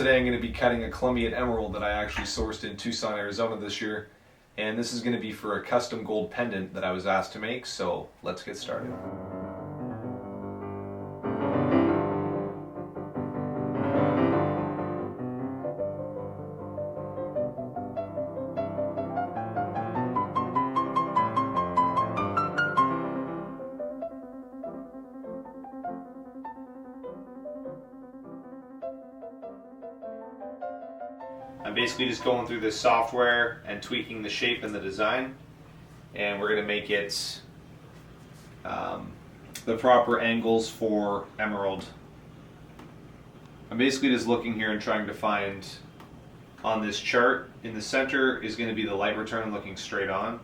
today I'm going to be cutting a Colombian Emerald that I actually sourced in Tucson, Arizona this year. And this is going to be for a custom gold pendant that I was asked to make, so let's get started. I'm basically just going through this software and tweaking the shape and the design, and we're going to make it the proper angles for emerald. I'm basically just looking here and trying to find on this chart, in the center is going to be the light return looking straight on,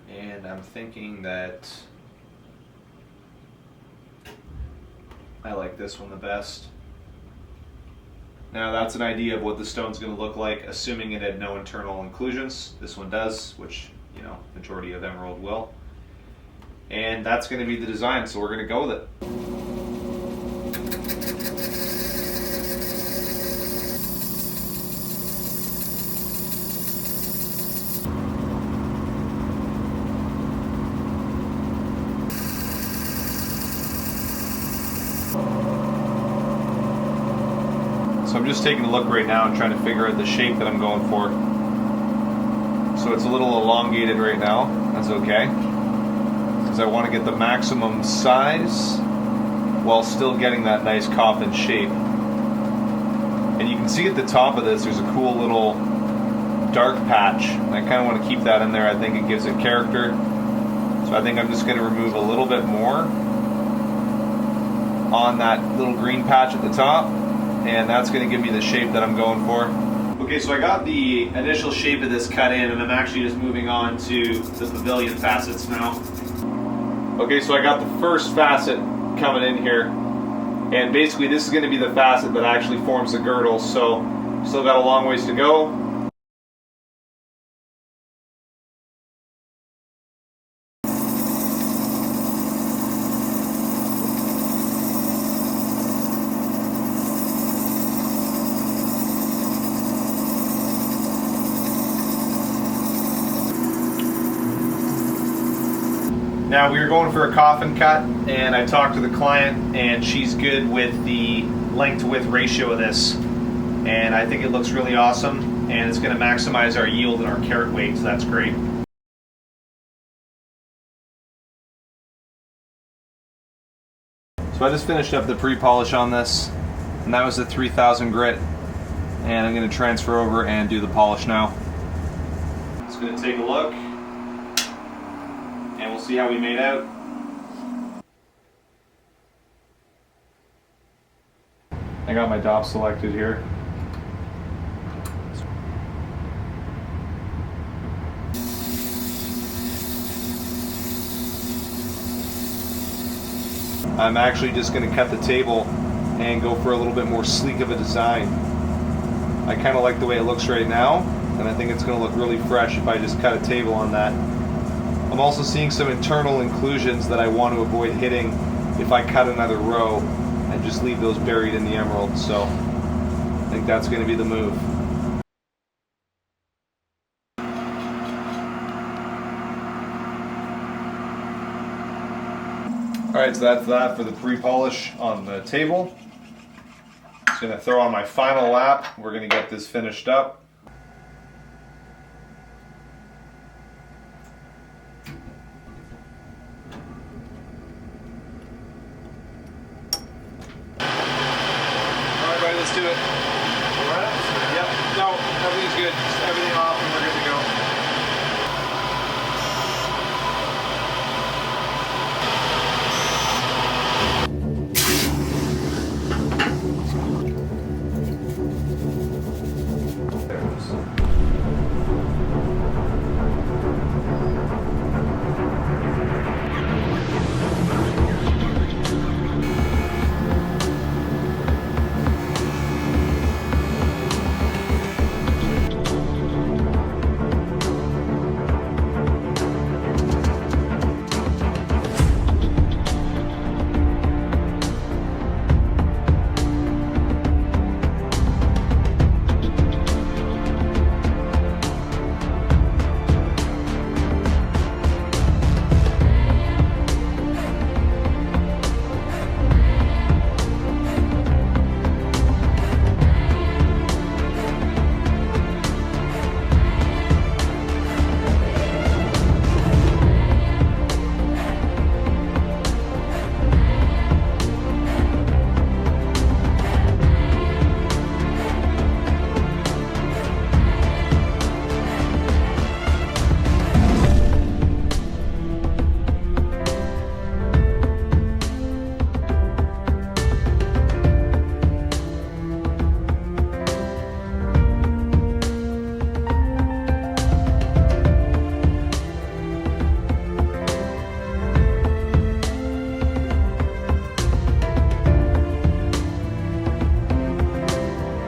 and I'm thinking that I like this one the best. Now that's an idea of what the stone's going to look like, assuming it had no internal inclusions. This one does, which, you know, majority of emerald will. And that's going to be the design, so we're going to go with it. So I'm just taking a look right now and trying to figure out the shape that I'm going for. So it's a little elongated right now. That's okay, because I want to get the maximum size while still getting that nice coffin shape. And you can see at the top of this there's a cool little dark patch. And I kind of want to keep that in there. I think it gives it character. So I think I'm just going to remove a little bit more on that little green patch at the top. And that's going to give me the shape that I'm going for. Okay, so I got the initial shape of this cut in, and I'm actually just moving on to the pavilion facets now. Okay, so I got the first facet coming in here, and basically this is going to be the facet that actually forms the girdle, so still got a long ways to go. Now we were going for a coffin cut, and I talked to the client, and she's good with the length to width ratio of this, and I think it looks really awesome, and it's going to maximize our yield and our carat weight, so that's great. So I just finished up the pre-polish on this, and that was the 3000 grit, and I'm going to transfer over and do the polish now. Just going to take a look, and we'll see how we made out. I got my dop selected here. I'm actually just going to cut the table and go for a little bit more sleek of a design. I kind of like the way it looks right now, and I think it's going to look really fresh if I just cut a table on that. I'm also seeing some internal inclusions that I want to avoid hitting if I cut another row and just leave those buried in the emerald, so I think that's going to be the move. Alright, so that's that for the pre-polish on the table. Just going to throw on my final lap. We're going to get this finished up. Let's do it. All right? Yep. No, everything's good.